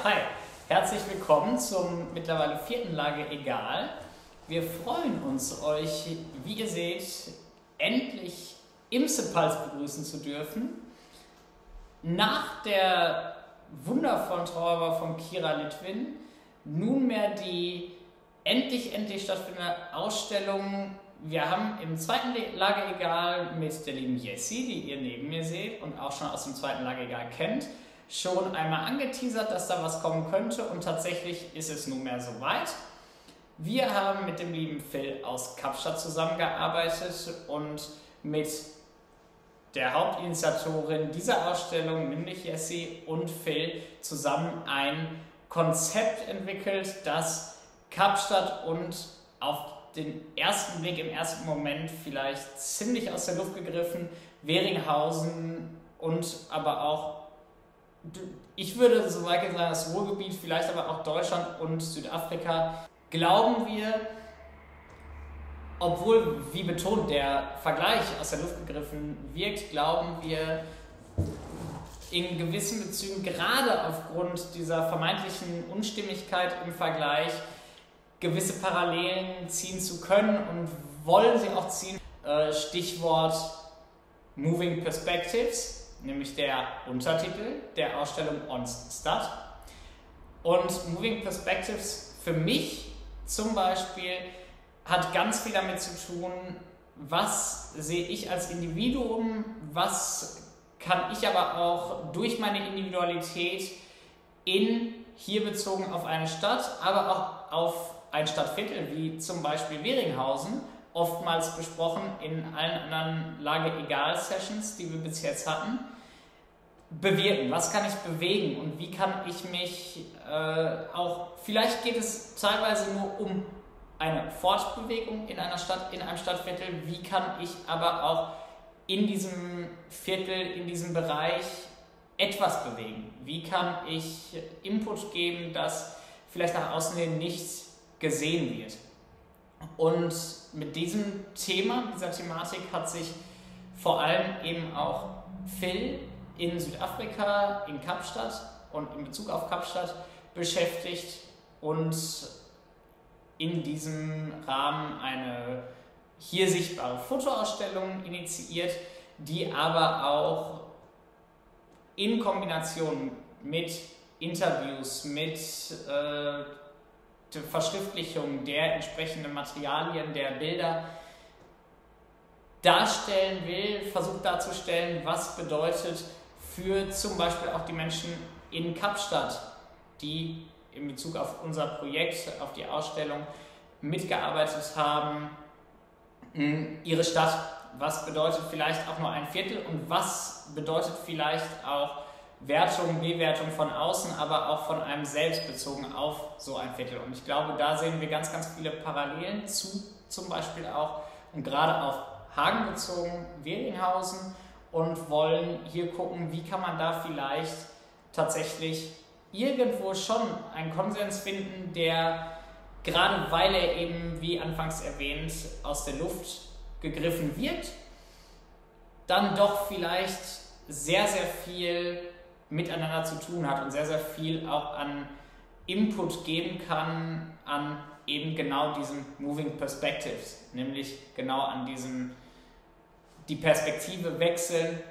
Hi, herzlich willkommen zum mittlerweile 4. Lage Egal. Wir freuen uns, euch, wie ihr seht, endlich im Sepals begrüßen zu dürfen. Nach der wundervollen Trauerfeier von Kira Litwin nunmehr die endlich stattfindende Ausstellung. Wir haben im 2. Lage Egal mit der lieben Jessie, die ihr neben mir seht und auch schon aus dem 2. Lage Egal kennt, schon einmal angeteasert, dass da was kommen könnte, und tatsächlich ist es nunmehr soweit. Wir haben mit dem lieben Phil aus Kapstadt zusammengearbeitet und mit der Hauptinitiatorin dieser Ausstellung, nämlich Jessie und Phil, zusammen ein Konzept entwickelt, das Kapstadt und auf den ersten Blick, im ersten Moment vielleicht ziemlich aus der Luft gegriffen, Währinghausen und aber auch, ich würde so weit sagen, das Ruhrgebiet, vielleicht aber auch Deutschland und Südafrika, glauben wir, obwohl, wie betont, der Vergleich aus der Luft gegriffen wirkt, glauben wir in gewissen Bezügen, gerade aufgrund dieser vermeintlichen Unstimmigkeit im Vergleich, gewisse Parallelen ziehen zu können und wollen sie auch ziehen. Stichwort Moving Perspectives, nämlich der Untertitel der Ausstellung ONS-STADT. Und Moving Perspectives für mich zum Beispiel hat ganz viel damit zu tun, was sehe ich als Individuum, was kann ich aber auch durch meine Individualität hier bezogen auf eine Stadt, aber auch auf ein Stadtviertel, wie zum Beispiel Währinghausen, oftmals besprochen in allen anderen Lage-Egal-Sessions, die wir bis jetzt hatten, bewirken. Was kann ich bewegen und wie kann ich mich auch, vielleicht geht es teilweise nur um eine Fortbewegung in einer Stadt, in einem Stadtviertel, wie kann ich aber auch in diesem Viertel, in diesem Bereich etwas bewegen? Wie kann ich Input geben, das vielleicht nach außen hin nicht gesehen wird? Und mit diesem Thema, dieser Thematik hat sich vor allem eben auch Phil in Südafrika, in Kapstadt und in Bezug auf Kapstadt beschäftigt und in diesem Rahmen eine hier sichtbare Fotoausstellung initiiert, die aber auch in Kombination mit Interviews, mit der Verschriftlichung der entsprechenden Materialien, der Bilder darstellen will, versucht darzustellen, was bedeutet für zum Beispiel auch die Menschen in Kapstadt, die in Bezug auf unser Projekt, auf die Ausstellung mitgearbeitet haben, ihre Stadt. Was bedeutet vielleicht auch nur ein Viertel und was bedeutet vielleicht auch Wertung, Bewertung von außen, aber auch von einem selbst bezogen auf so ein Viertel. Und ich glaube, da sehen wir ganz, ganz viele Parallelen zu zum Beispiel auch und gerade auf Hagen bezogen, Währinghausen, und wollen hier gucken, wie kann man da vielleicht tatsächlich irgendwo schon einen Konsens finden, der, gerade weil er eben, wie anfangs erwähnt, aus der Luft gegriffen wird, dann doch vielleicht sehr, sehr viel miteinander zu tun hat und sehr, sehr viel auch an Input geben kann an eben genau diesen Moving Perspectives, nämlich genau an diesem, die Perspektive wechseln,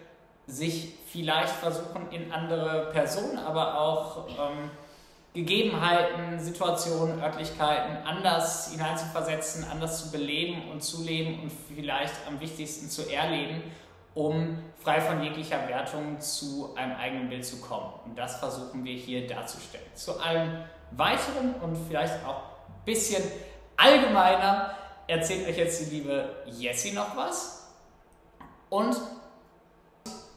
sich vielleicht versuchen in andere Personen, aber auch Gegebenheiten, Situationen, Örtlichkeiten anders hineinzuversetzen, anders zu beleben und zu leben und vielleicht am wichtigsten zu erleben, um frei von jeglicher Wertung zu einem eigenen Bild zu kommen. Und das versuchen wir hier darzustellen. Zu allem Weiteren und vielleicht auch ein bisschen allgemeiner erzählt euch jetzt die liebe Jessie noch was und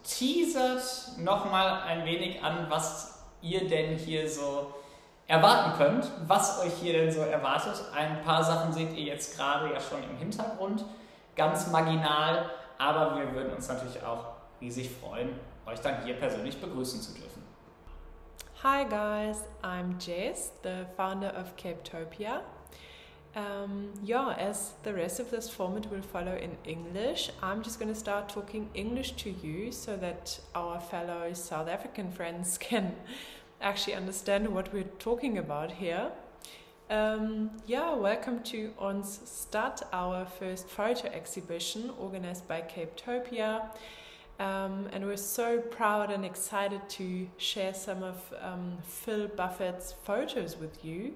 teasert nochmal ein wenig an, was ihr denn hier so erwarten könnt, was euch hier denn so erwartet. Ein paar Sachen seht ihr jetzt gerade ja schon im Hintergrund, ganz marginal, aber wir würden uns natürlich auch riesig freuen, euch dann hier persönlich begrüßen zu dürfen. Hi guys, I'm Jess, the founder of Konzept-Untertitel. As the rest of this format will follow in English, I'm just going to start talking English to you so that our fellow South African friends can actually understand what we're talking about here. Welcome to ONS-STADT, our first photo exhibition organized by Konzept-Untertitel. And we're so proud and excited to share some of Phil Buffet's photos with you.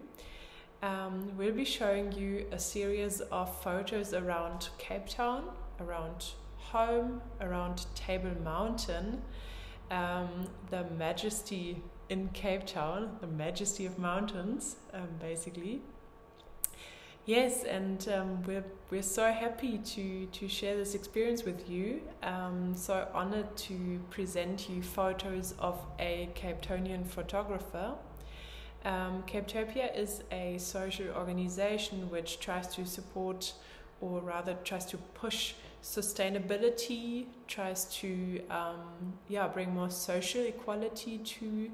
We'll be showing you a series of photos around Cape Town, around home, around Table Mountain, the majesty in Cape Town, the majesty of mountains, basically. Yes, and we're so happy to share this experience with you. So honored to present you photos of a Cape Townian photographer. Konzept-Untertitel is a social organization which tries to support, or rather tries to push sustainability, tries to bring more social equality to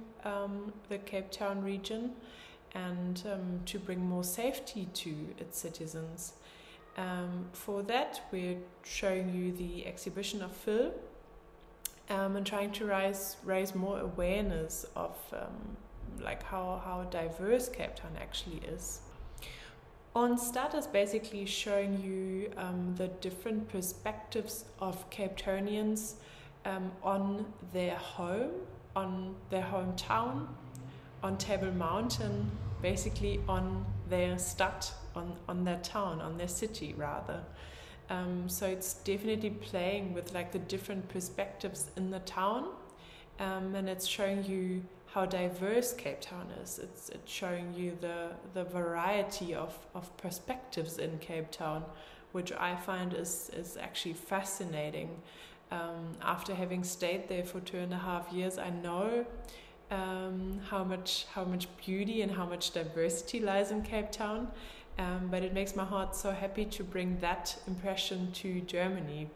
the Cape Town region, and to bring more safety to its citizens. For that, we're showing you the exhibition of Phil and trying to raise more awareness of how diverse Cape Town actually is. ONS-STADT is basically showing you the different perspectives of Cape Townians on their home, on their hometown, on Table Mountain, basically on their stadt, on their town, on their city rather. So it's definitely playing with the different perspectives in the town, and it's showing you how diverse Cape Town is. It's showing you the variety of perspectives in Cape Town, which I find is actually fascinating. After having stayed there for 2.5 years, I know how much beauty and how much diversity lies in Cape Town, but it makes my heart so happy to bring that impression to Germany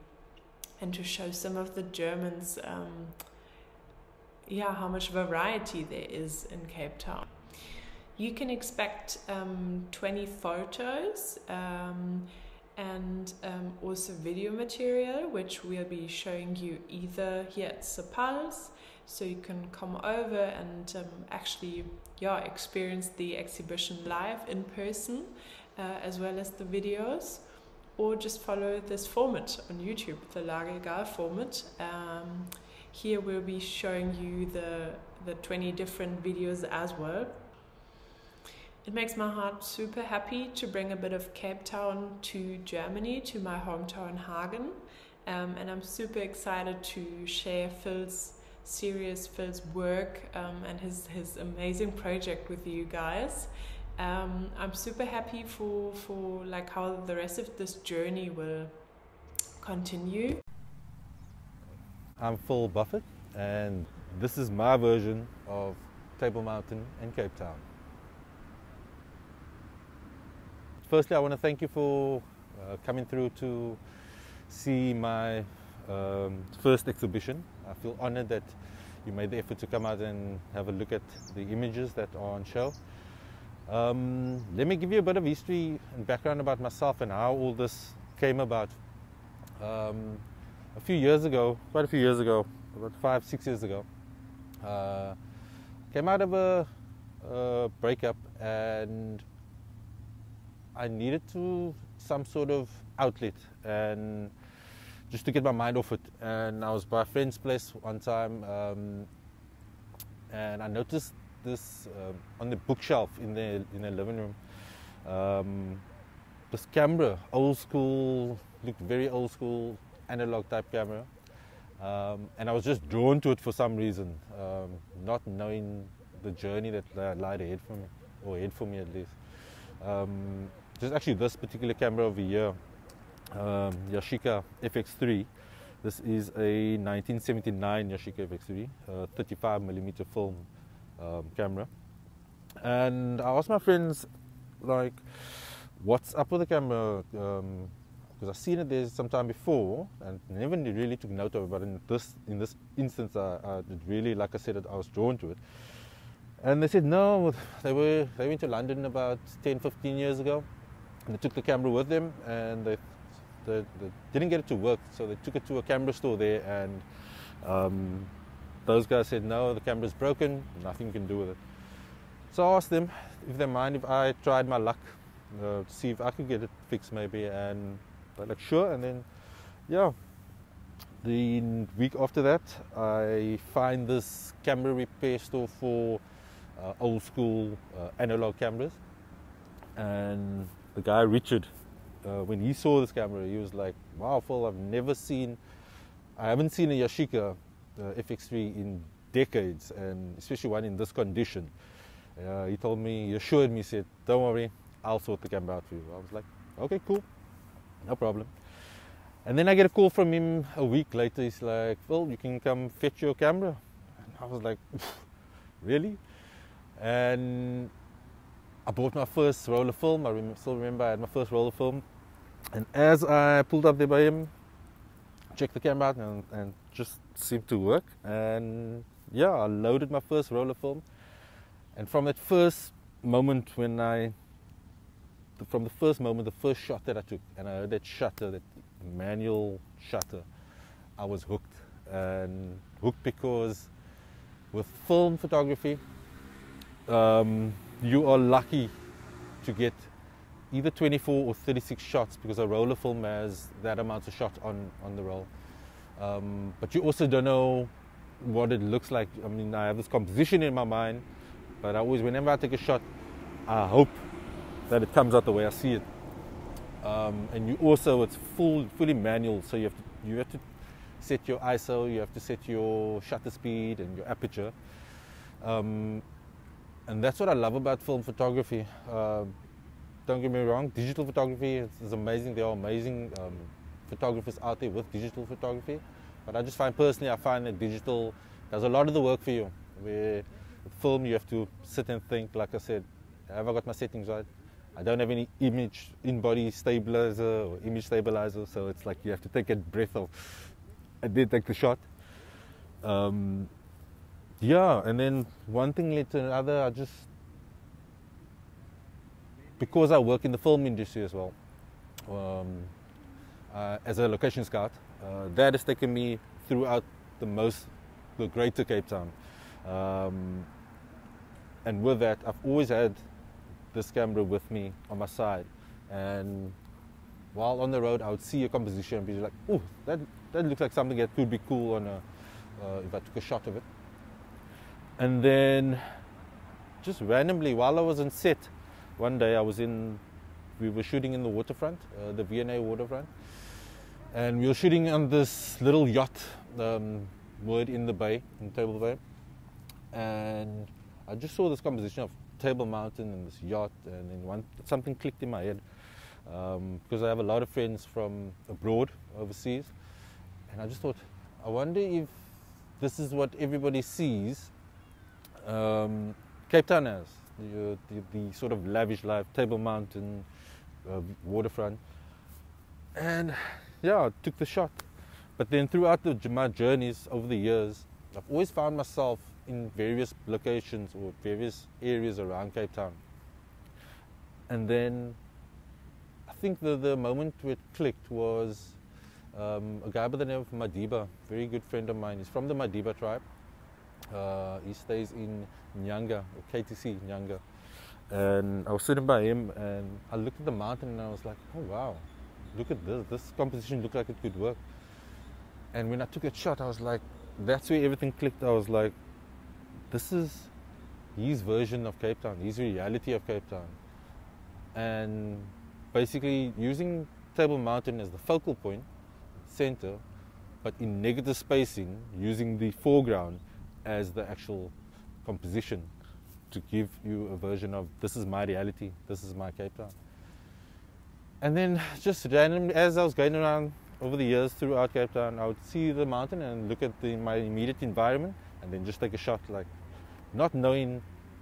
and to show some of the Germans how much variety there is in Cape Town. You can expect 20 photos and also video material, which we'll be showing you either here at Sepals, so you can come over and actually experience the exhibition live in person, as well as the videos, or just follow this format on YouTube, the LAGEEGAL format. Here we'll be showing you the 20 different videos as well. It makes my heart super happy to bring a bit of Cape Town to Germany, to my hometown Hagen, and I'm super excited to share Phil's work and his amazing project with you guys. I'm super happy for how the rest of this journey will continue. I'm Phil Buffet, and this is my version of Table Mountain and Cape Town. Firstly, I want to thank you for coming through to see my first exhibition. I feel honored that you made the effort to come out and have a look at the images that are on show. Let me give you a bit of history and background about myself and how all this came about. Quite a few years ago, about 5-6 years ago, came out of a breakup, and I needed some sort of outlet and just to get my mind off it. And I was by a friend's place one time, and I noticed this on the bookshelf in their living room. This camera, old school, looked very old school, analog type camera, and I was just drawn to it for some reason, not knowing the journey that lied ahead for me, or ahead for me at least. Just actually this particular camera over here, Yashica Fx3. This is a 1979 Yashica Fx3, 35mm film camera. And I asked my friends, what's up with the camera? Because I've seen it there sometime before and never really took note of it, but in this instance, it really, like I said, I was drawn to it. And they said no, they went to London about 10-15 years ago, and they took the camera with them, and they didn't get it to work, so they took it to a camera store there, and those guys said, no, the camera's broken, nothing you can do with it. So I asked them if they mind if I tried my luck to see if I could get it fixed maybe, and they're like, sure. And then, yeah, the week after that, I find this camera repair store for old school analog cameras. And the guy, Richard, when he saw this camera, he was like, wow, Phil, I haven't seen a Yashica Fx3 in decades, and especially one in this condition. He told me, he assured me, he said, don't worry, I'll sort the camera out for you. I was like, okay, cool, no problem. And then I get a call from him a week later. He's like, well, you can come fetch your camera. And I was like, really? And I bought my first roll of film. I still remember I had my first roll of film. And as I pulled up there by him, checked the camera out, and just seemed to work. And yeah, I loaded my first roll of film. And from that first moment the first shot that I took, and I heard that shutter, that manual shutter, I was hooked. And hooked because with film photography, you are lucky to get either 24 or 36 shots, because a roll of film has that amount of shot on the roll. But you also don't know what it looks like. I mean, I have this composition in my mind, but whenever I take a shot, I hope that it comes out the way I see it. And it's fully manual, so you have to set your ISO, you have to set your shutter speed and your aperture. And that's what I love about film photography. Don't get me wrong, digital photography is amazing. There are amazing photographers out there with digital photography. But I find that digital does a lot of the work for you. Where with film, you have to sit and think, like I said, have I got my settings right? I don't have any in-body stabilizer or image stabilizer, so it's like you have to take a breath of, I did take the shot. Yeah, and then one thing led to another. Because I work in the film industry as well, as a location scout, that has taken me throughout the greater Cape Town. And with that, I've always had this camera with me on my side, and while on the road I would see a composition and be like, oh, that looks like something that could be cool on if I took a shot of it. And then just randomly, while I was on set, one day we were shooting in the waterfront, the V&A waterfront, and we were shooting on this little yacht moored in the bay, in Table Bay, and I just saw this composition of Table Mountain and this yacht, and then something clicked in my head, because I have a lot of friends from abroad, overseas, and I just thought, I wonder if this is what everybody sees Cape Town as, the sort of lavish life, Table Mountain, waterfront. And yeah, I took the shot. But then throughout my journeys over the years, I've always found myself in various locations or various areas around Cape Town. And then I think the moment where it clicked was a guy by the name of Madiba, very good friend of mine. He's from the Madiba tribe. He stays in Nyanga, or KTC, Nyanga. And I was sitting by him and I looked at the mountain and I was like, oh wow, look at this. This composition looked like it could work. And when I took a shot, I was like, that's where everything clicked. I was like, this is his version of Cape Town, his reality of Cape Town. And basically using Table Mountain as the focal point, center, but in negative spacing, using the foreground as the actual composition to give you a version of, this is my reality, this is my Cape Town. And then just randomly, as I was going around over the years throughout Cape Town, I would see the mountain and look at my immediate environment and then just take a shot, like not knowing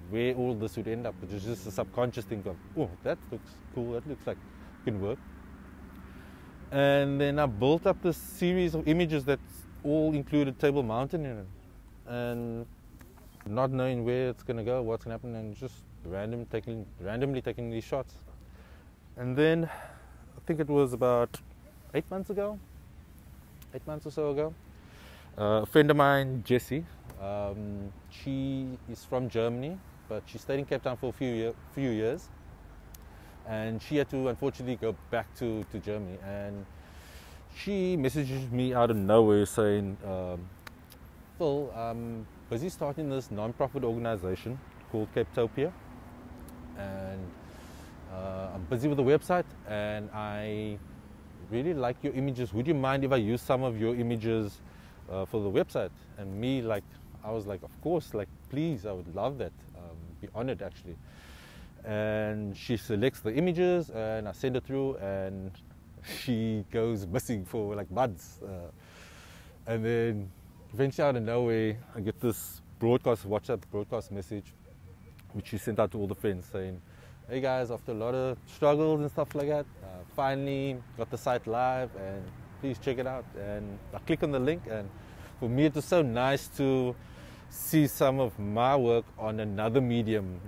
where all this would end up, but it's just a subconscious thing of, oh, that looks cool, that looks like it can work. And then I built up this series of images that all included Table Mountain in it. And not knowing where it's going to go, what's going to happen, and just randomly taking these shots. And then I think it was about 8 months or so ago, A friend of mine, Jessie, she is from Germany, but she stayed in Cape Town for a few years, and she had to unfortunately go back to Germany, and she messages me out of nowhere saying, Phil, I'm busy starting this non-profit organization called Konzept-Untertitel, and I'm busy with the website, and I really like your images. Would you mind if I use some of your images for the website? And me, like, I was like, of course, like, please, I would love that, be honored actually. And she selects the images, and I send it through, and she goes missing for like months. And then eventually out of nowhere, I get this WhatsApp broadcast message, which she sent out to all the friends saying, hey guys, after a lot of struggles and stuff like that, finally got the site live, and please check it out. And I click on the link, and for me it was so nice to see some of my work on another medium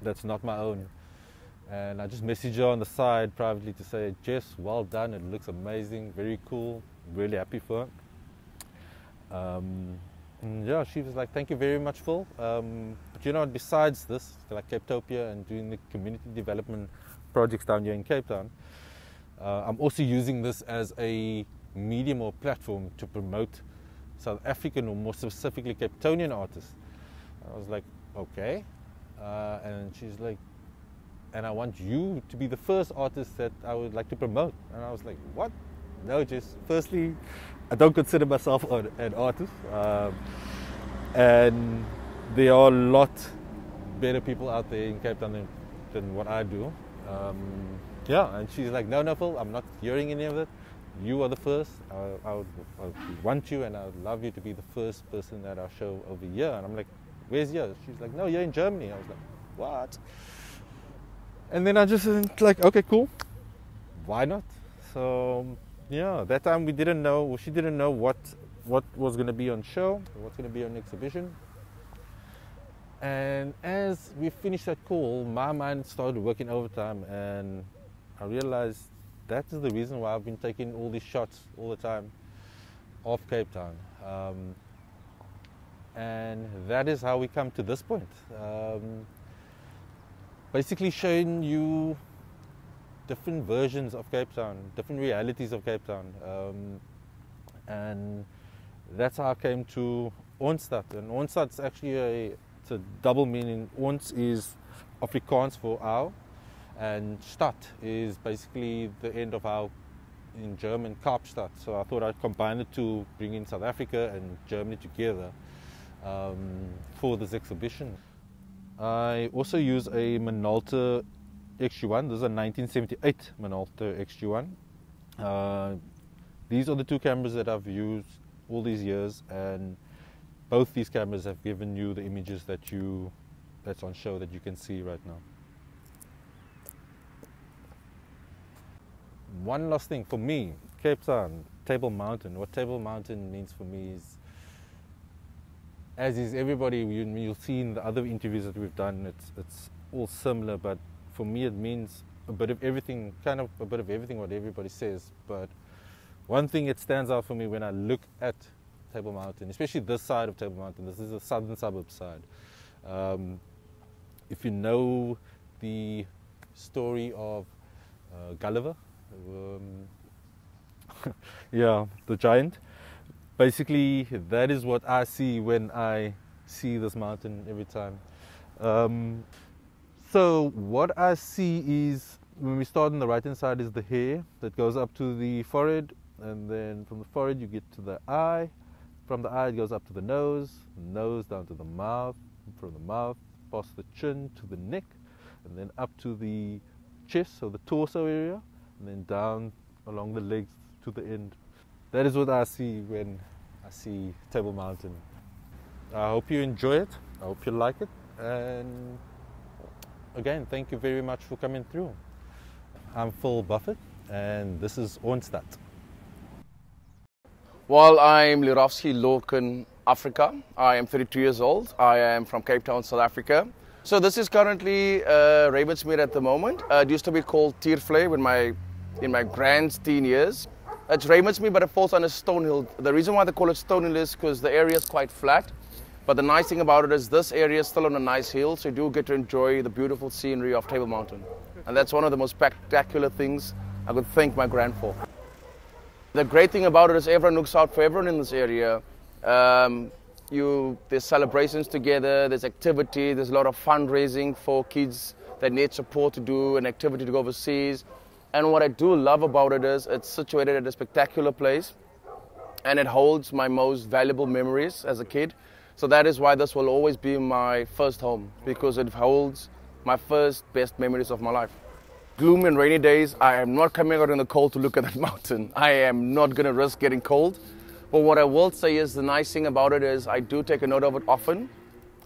that's not my own. And I just messaged her on the side privately to say, Jess, well done, it looks amazing, very cool, really happy for her. And yeah, she was like, thank you very much, Phil. But you know, besides this, like Konzept-Untertitel and doing the community development projects down here in Cape Town, I'm also using this as a medium or platform to promote South African, or more specifically Cape Townian artists. I was like, okay. And she's like, and I want you to be the first artist that I would like to promote. And I was like, what? No, just firstly, I don't consider myself an artist. And there are a lot better people out there in Cape Town than what I do. Yeah, and she's like, no, Phil, I'm not hearing any of it. You are the first. I would want you, and I would love you to be the first person at our show over here. And I'm like, where's here? She's like, no, you're in Germany. I was like, what? And then I just like, okay, cool. Why not? So yeah, that time we didn't know, or she didn't know what was going to be on show, or what's going to be on exhibition. And as we finished that call, my mind started working overtime, and I realized that is the reason why I've been taking all these shots all the time of Cape Town. And that is how we come to this point. Basically showing you different versions of Cape Town, different realities of Cape Town. And that's how I came to ONS-STADT. And ONS-STADT is actually it's a double meaning. ONS is Afrikaans for our, and STADT is basically the end of our, in German, Kaapstad. So I thought I'd combine the two, bring in South Africa and Germany together for this exhibition. I also use a Minolta XG1. This is a 1978 Minolta XG1. These are the two cameras that I've used all these years, and both these cameras have given you the images that's on show that you can see right now. One last thing for me, Cape Town, Table Mountain. What Table Mountain means for me is, as is everybody, you'll see in the other interviews that we've done, it's all similar, but for me it means a bit of everything, kind of a bit of everything what everybody says. But one thing that stands out for me when I look at Table Mountain, especially this side of Table Mountain, this is the southern suburb side. If you know the story of Gulliver, yeah, the giant, basically that is what I see when I see this mountain every time. So what I see is, when we start on the right hand side, is the hair that goes up to the forehead, and then from the forehead you get to the eye, from the eye it goes up to the nose down to the mouth, from the mouth past the chin to the neck, and then up to the chest, so the torso area, and then down along the legs to the end. That is what I see when I see Table Mountain. I hope you enjoy it, I hope you like it, and again, thank you very much for coming through. I'm Phil Buffet, and this is ONS-STADT. Well, I'm Lirovsky Loken, Africa. I am 32 years old. I am from Cape Town, South Africa. So this is currently Ravensmeer at the moment. It used to be called Tiervlei in my grand teen years. It's Ravensmead, but it falls under Stonehill. The reason why they call it Stonehill is because the area is quite flat. But the nice thing about it is this area is still on a nice hill, so you do get to enjoy the beautiful scenery of Table Mountain. And that's one of the most spectacular things I could thank my grand for. The great thing about it is everyone looks out for everyone in this area. There's celebrations together, there's activity, there's a lot of fundraising for kids that need support to do an activity to go overseas. And what I do love about it is it's situated at a spectacular place and it holds my most valuable memories as a kid. So that is why this will always be my first home, because it holds my first best memories of my life. Gloomy and rainy days, I am not coming out in the cold to look at that mountain. I am not going to risk getting cold. But what I will say is the nice thing about it is I do take a note of it often.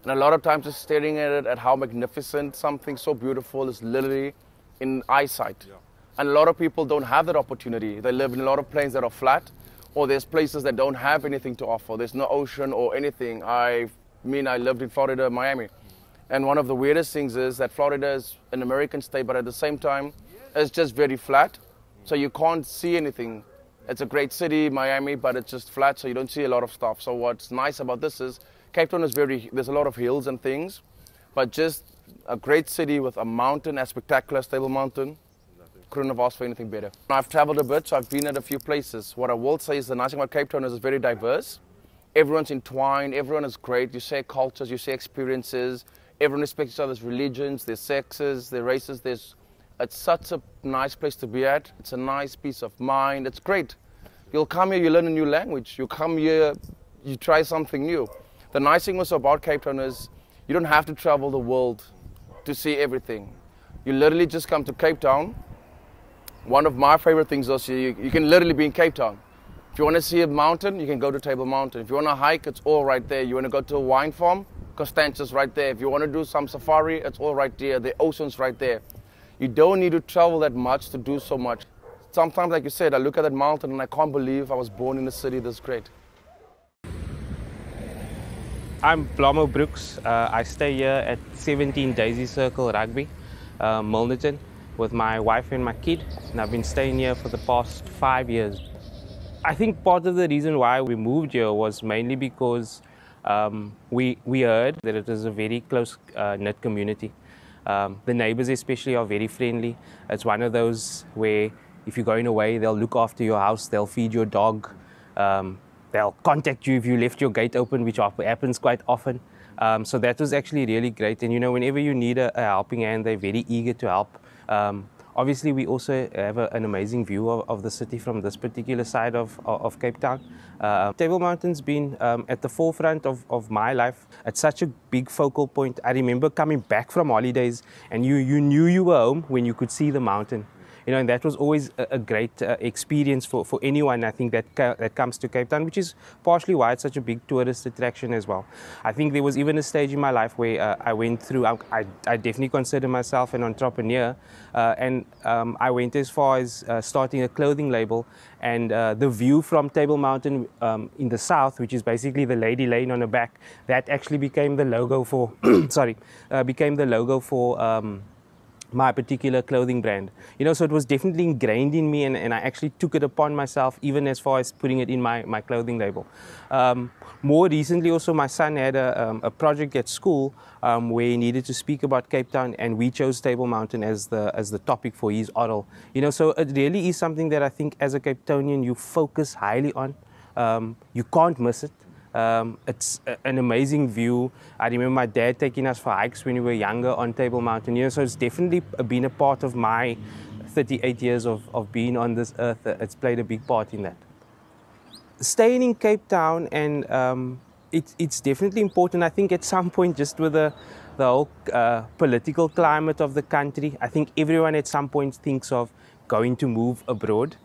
And a lot of times just staring at it, at how magnificent something so beautiful is literally in eyesight. Yeah. And a lot of people don't have that opportunity. They live in a lot of places that are flat, or there's places that don't have anything to offer. There's no ocean or anything. I lived in Florida, Miami. And one of the weirdest things is that Florida is an American state, but at the same time, it's just very flat. So you can't see anything. It's a great city, Miami, but it's just flat, so you don't see a lot of stuff. So what's nice about this is Cape Town is there's a lot of hills and things, but just a great city with a mountain as spectacular as Table Mountain. Couldn't have asked for anything better. I've traveled a bit, so I've been at a few places. What I will say is the nice thing about Cape Town is it's very diverse. Everyone's entwined, everyone is great. You share cultures, you share experiences. Everyone respects each other's religions, their sexes, their races. It's such a nice place to be at. It's a nice peace of mind. It's great. You'll come here, you learn a new language. You come here, you try something new. The nice thing also about Cape Town is you don't have to travel the world to see everything. You literally just come to Cape Town. One of my favorite things is you can literally be in Cape Town. If you want to see a mountain, you can go to Table Mountain. If you want to hike, it's all right there. You want to go to a wine farm, Constantia's right there. If you want to do some safari, it's all right there. The ocean's right there. You don't need to travel that much to do so much. Sometimes, like you said, I look at that mountain and I can't believe I was born in a city this great. I'm Blamo Brooks. I stay here at 17 Daisy Circle Rugby, Milnerton, with my wife and my kid. And I've been staying here for the past 5 years. I think part of the reason why we moved here was mainly because we heard that it is a very close-knit community. The neighbors especially are very friendly. It's one of those where if you're going away, they'll look after your house, they'll feed your dog, they'll contact you if you left your gate open, which happens quite often. So that was actually really great. And you know, whenever you need a helping hand, they're very eager to help. Obviously, we also have an amazing view of the city from this particular side of Cape Town. Table Mountain's been at the forefront of my life. It's such a big focal point. I remember coming back from holidays and you knew you were home when you could see the mountain. You know, and that was always a great experience for anyone, I think, that comes to Cape Town, which is partially why it's such a big tourist attraction as well. I think there was even a stage in my life where I went through, I definitely consider myself an entrepreneur, and I went as far as starting a clothing label, and the view from Table Mountain in the south, which is basically the Lady Lane on the back, that actually became the logo for, my particular clothing brand. You know, so it was definitely ingrained in me, and I actually took it upon myself, even as far as putting it in my clothing label. More recently also, my son had a project at school where he needed to speak about Cape Town, and we chose Table Mountain as the topic for his oral. You know, so it really is something that I think as a Cape Townian you focus highly on. You can't miss it. It's an amazing view. I remember my dad taking us for hikes when we were younger on Table Mountain. You know, so it's definitely been a part of my 38 years of being on this earth. It's played a big part in that. Staying in Cape Town, and it's definitely important. I think at some point, just with the whole political climate of the country, I think everyone at some point thinks of going to move abroad.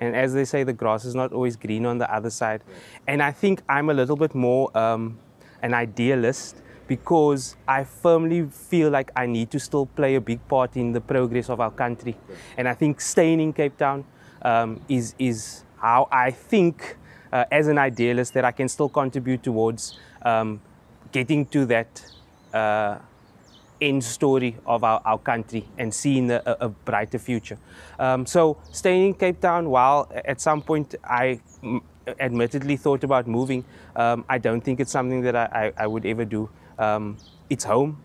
And as they say, the grass is not always green on the other side. And I think I'm a little bit more an idealist, because I firmly feel like I need to still play a big part in the progress of our country. And I think staying in Cape Town is how I think, as an idealist, that I can still contribute towards getting to that end story of our country and seeing a brighter future. So staying in Cape Town, while at some point I admittedly thought about moving, I don't think it's something that I would ever do. It's home,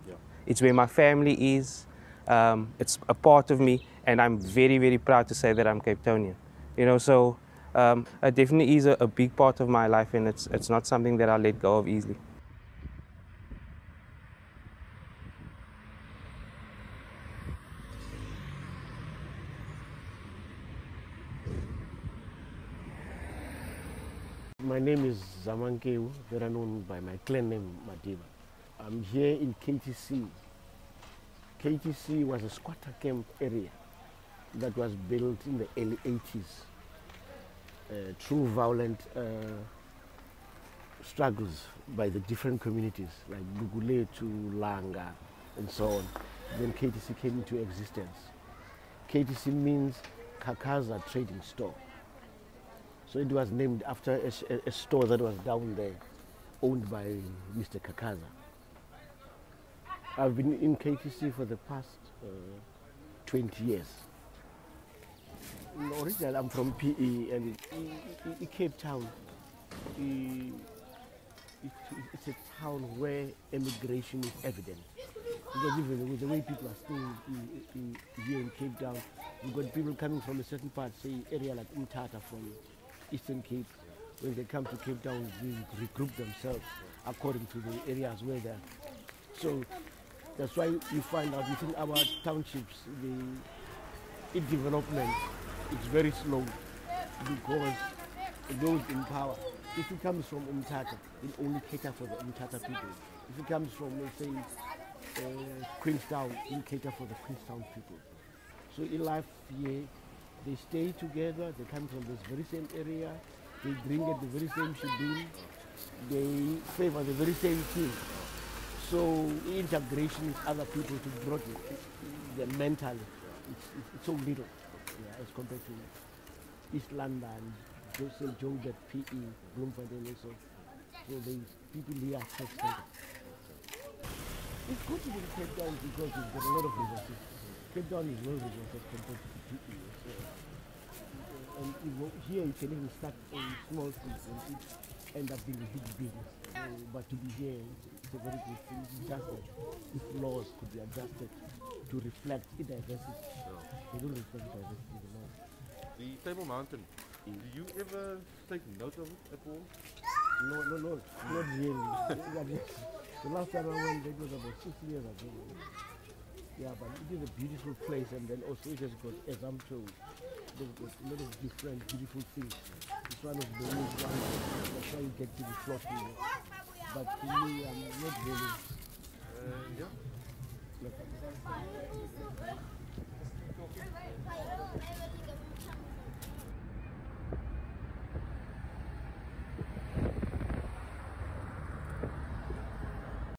it's where my family is, it's a part of me, and I'm very, very proud to say that I'm Cape Townian. You know, so it definitely is a big part of my life, and it's not something that I'll let go of easily. My name is Zamankeu, better known by my clan name Madiba. I'm here in KTC. KTC was a squatter camp area that was built in the early 80s through violent struggles by the different communities like Bugule to Langa and so on. Then KTC came into existence. KTC means Kakaza Trading Store. So it was named after a store that was down there, owned by Mr. Kakaza. I've been in KTC for the past 20 years. Originally, I'm from PE, and in Cape Town, it's a town where emigration is evident. Because even with the way people are staying here in Cape Town, you've got people coming from a certain part, say area like Umtata from Eastern Cape. When they come to Cape Town, they regroup themselves according to the areas where they're. So that's why you find out within our townships, the development is very slow because those in power, if it comes from Umtata, it only cater for the Umtata people. If it comes from, let's say, Queenstown, it cater for the Queenstown people. So in life here, they stay together, they come from this very same area, they drink at the very same shebeen, they favor the very same thing. So integration with other people to broaden the mentally, it's so little as compared to East London, St. Joseph, PE, Bloemfontein also. So the people here are self-centered. It's good to be in Cape Town because it's got a lot of resources. Cape Town is well resourced compared to the PE. So, and here you can even start in small things and it end up being a big business. But to be here, it's a very good thing. It's just that if laws could be adjusted to reflect diversity, they don't reflect diversity in the law. The Table Mountain, do you ever take note of it at all? No, not really. The last time I went, it was about 6 years ago. Yeah, but it is a beautiful place, and then also it has got, as I'm told, there's got a lot of different beautiful things. It's one of the most wonderful. That's why you get to the floating. But to me, I'm not really. Yeah.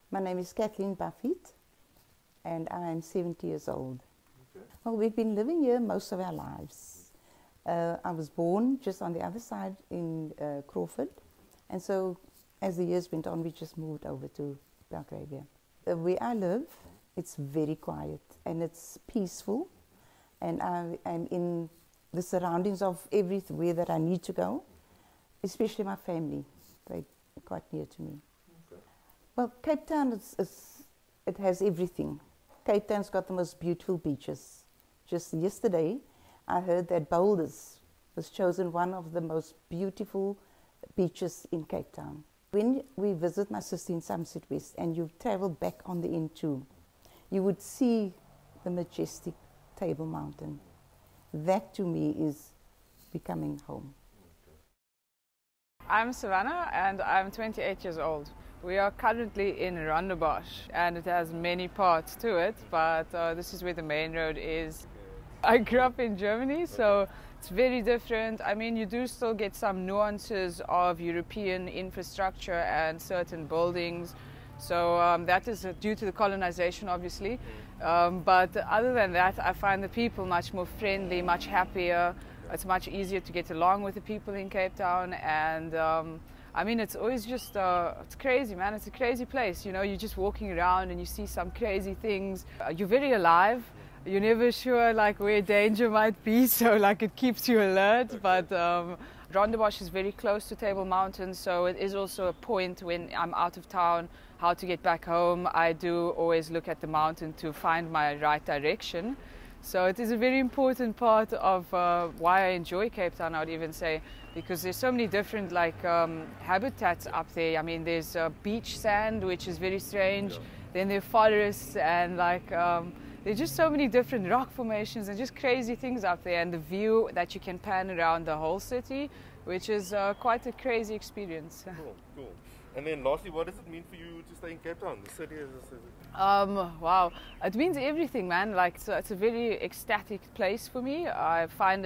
My name is Kathleen Buffet, and I'm 70 years old. Okay. Well, we've been living here most of our lives. I was born just on the other side in Crawford, and so as the years went on, we just moved over to Belgravia. Where I live, it's very quiet and it's peaceful, and I'm in the surroundings of everywhere that I need to go, especially my family. They're quite near to me. Well, Cape Town, it has everything. Cape Town's got the most beautiful beaches. Just yesterday, I heard that Boulders was chosen one of the most beautiful beaches in Cape Town. When we visit my sister in Somerset West and you travel back on the N2, you would see the majestic Table Mountain. That to me is becoming home. I'm Savannah and I'm 28 years old. We are currently in Rondebosch and it has many parts to it, but this is where the main road is. I grew up in Germany, so it's very different. I mean, you do still get some nuances of European infrastructure and certain buildings. So that is due to the colonization, obviously. But other than that, I find the people much more friendly, much happier. It's much easier to get along with the people in Cape Town, and I mean, it's always just, it's crazy, man. It's a crazy place. You know, you're just walking around and you see some crazy things. You're very alive. You're never sure like where danger might be, so like it keeps you alert. But Rondebosch is very close to Table Mountain, so it is also a point when I'm out of town, how to get back home. I do always look at the mountain to find my right direction. So it is a very important part of why I enjoy Cape Town, I would even say, because there's so many different like habitats up there. I mean, there's beach sand, which is very strange. Then there are forests and like there's just so many different rock formations and just crazy things up there, and the view that you can pan around the whole city, which is quite a crazy experience. Cool, cool. And then lastly, what does it mean for you to stay in Cape Town? The city is a city. Wow, it means everything, man. Like it's a very ecstatic place for me. I find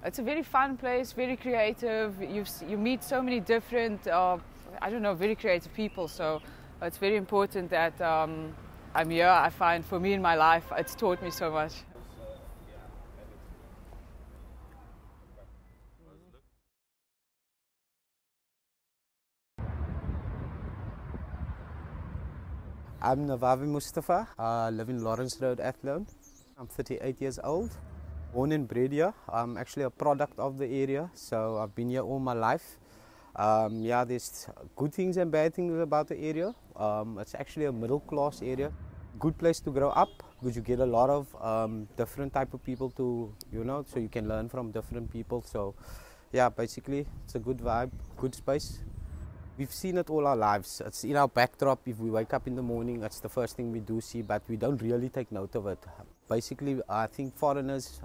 it's a very fun place, very creative. You meet so many different, I don't know, very creative people. So it's very important that I'm here. I find for me in my life, it's taught me so much. I'm Navavi Mustafa. I live in Lawrence Road, Athlone. I'm 38 years old. Born and bred here. I'm actually a product of the area, so I've been here all my life. Yeah, there's good things and bad things about the area. It's actually a middle class area. Good place to grow up because you get a lot of different type of people to, you know, so you can learn from different people. So yeah, basically it's a good vibe, good space. We've seen it all our lives. It's in our backdrop. If we wake up in the morning, it's the first thing we do see, but we don't really take note of it. Basically, I think foreigners,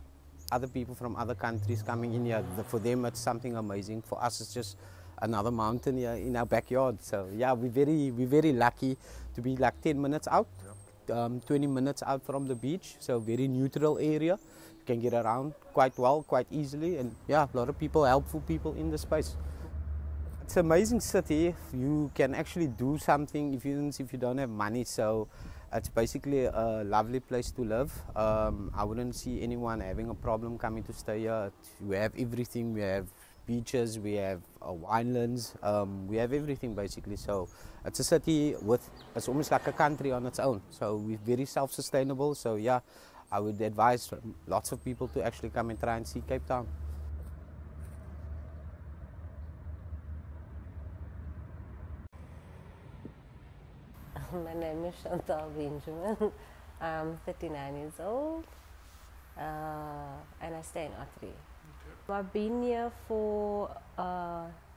other people from other countries coming in here, for them it's something amazing. For us, it's just another mountain here in our backyard. So yeah, we're very lucky to be like 10 minutes out, 20 minutes out from the beach. So very neutral area. You can get around quite well, quite easily, and yeah, a lot of people, helpful people in the space. It's an amazing city. You can actually do something even if you don't have money. So it's basically a lovely place to live. I wouldn't see anyone having a problem coming to stay here. We have everything. We have beaches, we have winelands, we have everything basically. So it's a city it's almost like a country on its own. So we're very self-sustainable. So yeah, I would advise lots of people to actually come and try and see Cape Town. My name is Chantal Benjamin. I'm 39 years old and I stay in Ottery. I've been here for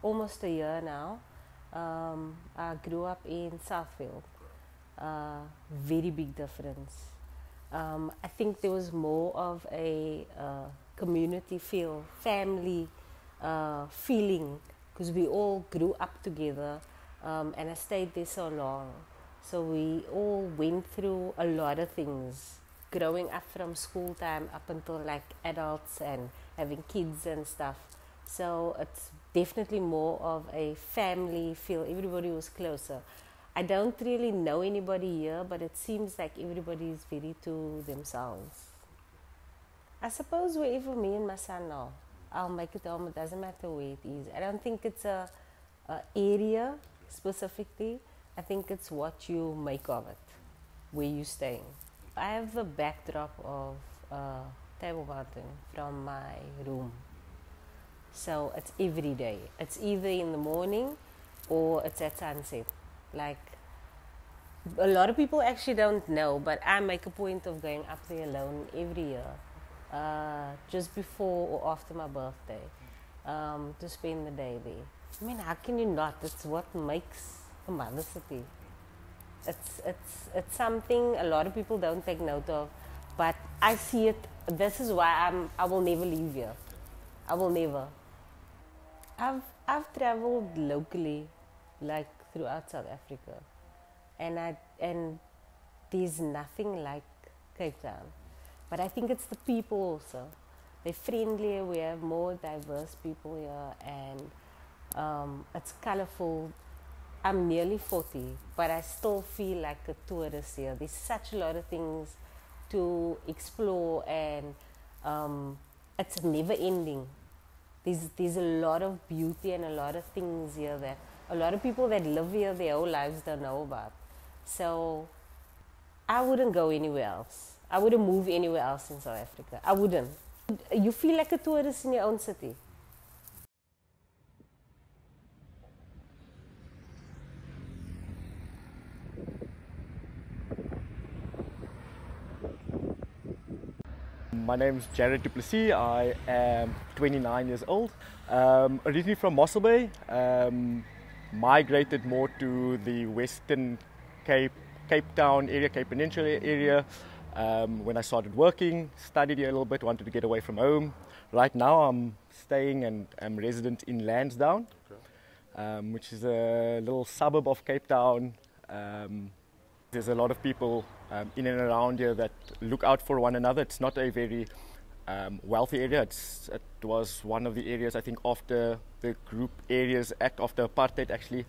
almost a year now. I grew up in Southfield. Very big difference. I think there was more of a community feel, family feeling, because we all grew up together and I stayed there so long. So we all went through a lot of things, growing up from school time up until like adults and having kids and stuff. So it's definitely more of a family feel. Everybody was closer. I don't really know anybody here, but it seems like everybody is very to themselves. I suppose wherever me and my son are, I'll make it home. It doesn't matter where it is. I don't think it's a area specifically. I think it's what you make of it, where you're staying. I have a backdrop of Table Mountain from my room. So it's every day. It's either in the morning or it's at sunset. Like, a lot of people actually don't know, but I make a point of going up there alone every year, just before or after my birthday, to spend the day there. I mean, how can you not? It's what makes a mother city. It's something a lot of people don't take note of, but I see it. This is why I will never leave here. I will never. I've traveled locally, like throughout South Africa, and there's nothing like Cape Town. But I think it's the people also. They're friendlier. We have more diverse people here, and it's colorful. I'm nearly 40, but I still feel like a tourist here. There's such a lot of things to explore, and it's never ending. There's a lot of beauty and a lot of things here that a lot of people that live here their whole lives don't know about. So I wouldn't go anywhere else. I wouldn't move anywhere else in South Africa. I wouldn't. You feel like a tourist in your own city. My name is Jared Duplessis. I am 29 years old. Originally from Mossel Bay, migrated more to the Western Cape Town area, Cape Peninsula area. When I started working, studied here a little bit, wanted to get away from home. Right now I'm staying and I'm resident in Lansdowne, which is a little suburb of Cape Town. There's a lot of people in and around here that look out for one another. It's not a very wealthy area. It was one of the areas, I think, after the Group Areas Act, after apartheid actually,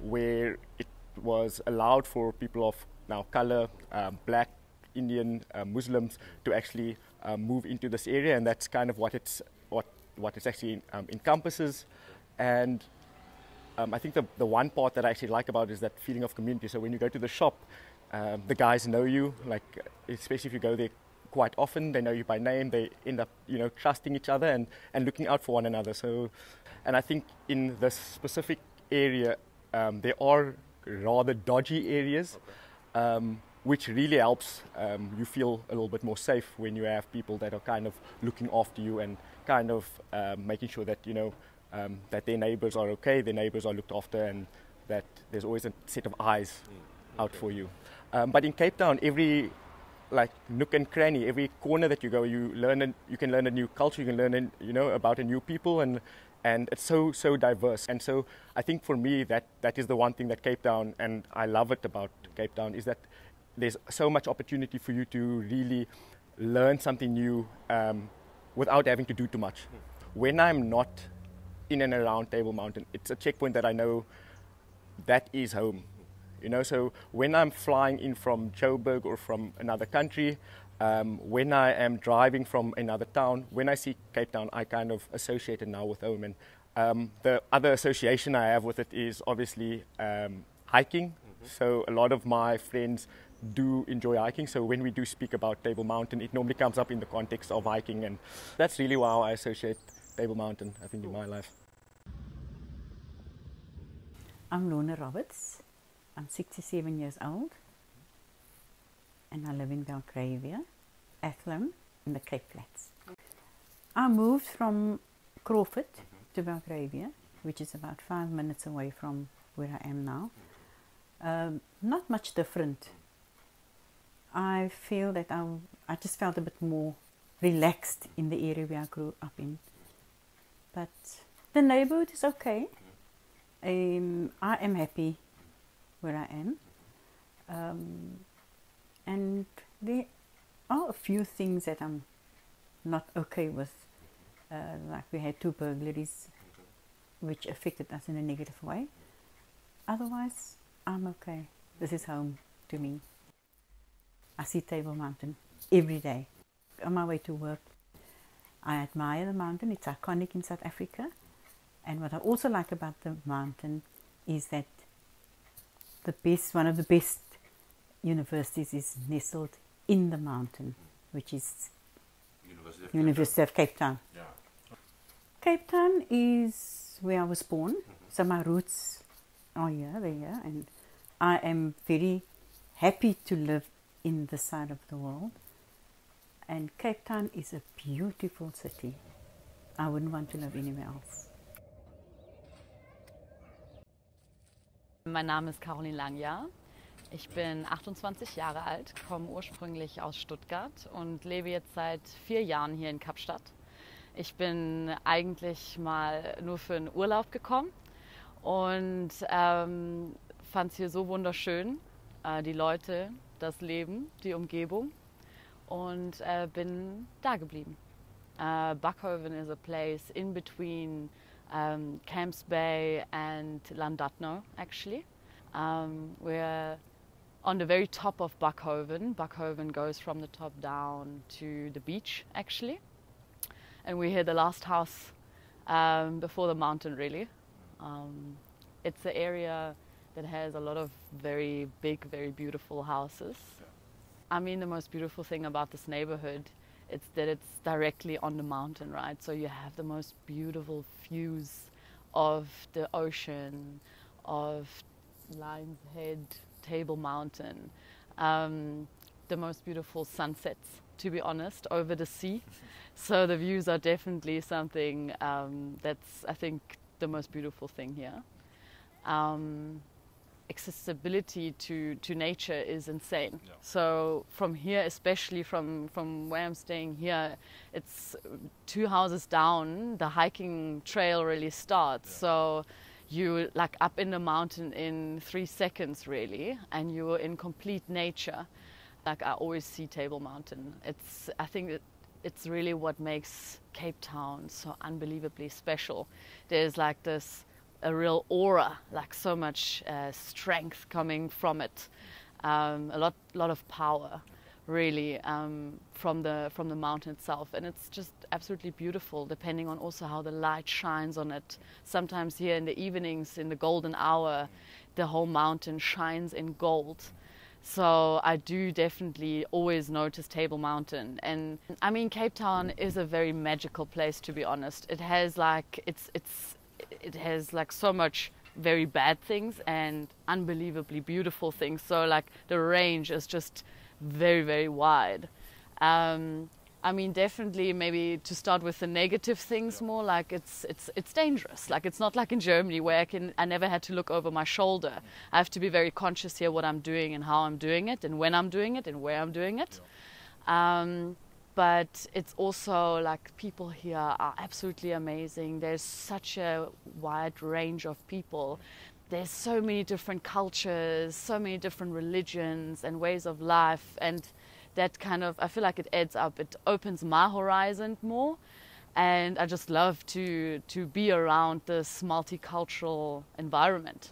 where it was allowed for people of now colour, black, Indian, Muslims to actually move into this area, and that's kind of what it actually encompasses. And I think the one part that I actually like about it is that feeling of community. So when you go to the shop, the guys know you, like especially if you go there quite often, they know you by name. They end up, trusting each other and looking out for one another. So, and I think in this specific area, there are rather dodgy areas, which really helps you feel a little bit more safe when you have people that are kind of looking after you and kind of making sure that that their neighbours are okay, their neighbours are looked after, and that there's always a set of eyes out for you. But in Cape Town, every nook and cranny, every corner that you go, you can learn a new culture, you can learn about a new people, and it's so diverse. And so I think for me that is the one thing that Cape Town, and I love it about Cape Town, is that there's so much opportunity for you to really learn something new without having to do too much. When I'm not in and around Table Mountain, it's a checkpoint that I know that is home. So when I'm flying in from Joburg or from another country, when I am driving from another town, when I see Cape Town, I kind of associate it now with home. And the other association I have with it is obviously hiking. So a lot of my friends do enjoy hiking. So when we do speak about Table Mountain, it normally comes up in the context of hiking. And that's really how I associate Table Mountain, I think, in my life. I'm Lorna Roberts. I'm 67 years old, and I live in Belgravia, Athlone, in the Cape Flats. I moved from Crawford to Belgravia, which is about 5 minutes away from where I am now. Not much different. I feel that I just felt a bit more relaxed in the area where I grew up in. But the neighborhood is okay. I am happy where I am, and there are a few things that I'm not okay with, like we had 2 burglaries which affected us in a negative way. Otherwise, I'm okay. This is home to me. I see Table Mountain every day on my way to work. I admire the mountain. It's iconic in South Africa, and what I also like about the mountain is that one of the best universities is nestled in the mountain, which is University of Cape Town. Yeah. Cape Town is where I was born, so my roots are here, they're here, and I am very happy to live in this side of the world. And Cape Town is a beautiful city. I wouldn't want to live anywhere else. Mein Name ist Kathleen Buffet. Ich bin 28 Jahre alt, komme ursprünglich aus Stuttgart und lebe jetzt seit 4 Jahren hier in Kapstadt. Ich bin eigentlich mal nur für einen Urlaub gekommen und fand es hier so wunderschön, die Leute, das Leben, die Umgebung, und bin da geblieben. Buckhoven is a place in between Camps Bay and Llandudno, actually. We're on the very top of Buckhoven. Buckhoven goes from the top down to the beach, actually. And we're here the last house before the mountain, really. It's an area that has a lot of very big, very beautiful houses. I mean, the most beautiful thing about this neighborhood is that it's directly on the mountain, right? So you have the most beautiful views of the ocean, of Lion's Head, Table Mountain, the most beautiful sunsets, to be honest, over the sea. So the views are definitely something that's, I think, the most beautiful thing here. Accessibility to nature is insane. Yeah. So from here, especially from where I'm staying here, it's 2 houses down, the hiking trail really starts. Yeah. So you like up in the mountain in 3 seconds really, and you're in complete nature. Like I always see Table Mountain. I think it's really what makes Cape Town so unbelievably special. There's like a real aura, like so much strength coming from it, a lot of power, really, from the mountain itself, and it's just absolutely beautiful. Depending on also how the light shines on it. Sometimes here in the evenings, in the golden hour, the whole mountain shines in gold. So I do definitely always notice Table Mountain, and I mean Cape Town is a very magical place, to be honest. It has like it has like so much very bad things and unbelievably beautiful things. So like the range is just very, very wide. I mean, definitely maybe to start with the negative things more, like it's dangerous. Like it's not like in Germany where I never had to look over my shoulder. I have to be very conscious here what I'm doing and how I'm doing it and when I'm doing it and where I'm doing it. But it's also like people here are absolutely amazing. There's such a wide range of people. There's so many different cultures, so many different religions and ways of life, and that kind of, I feel like it adds up. It opens my horizon more, and I just love to be around this multicultural environment.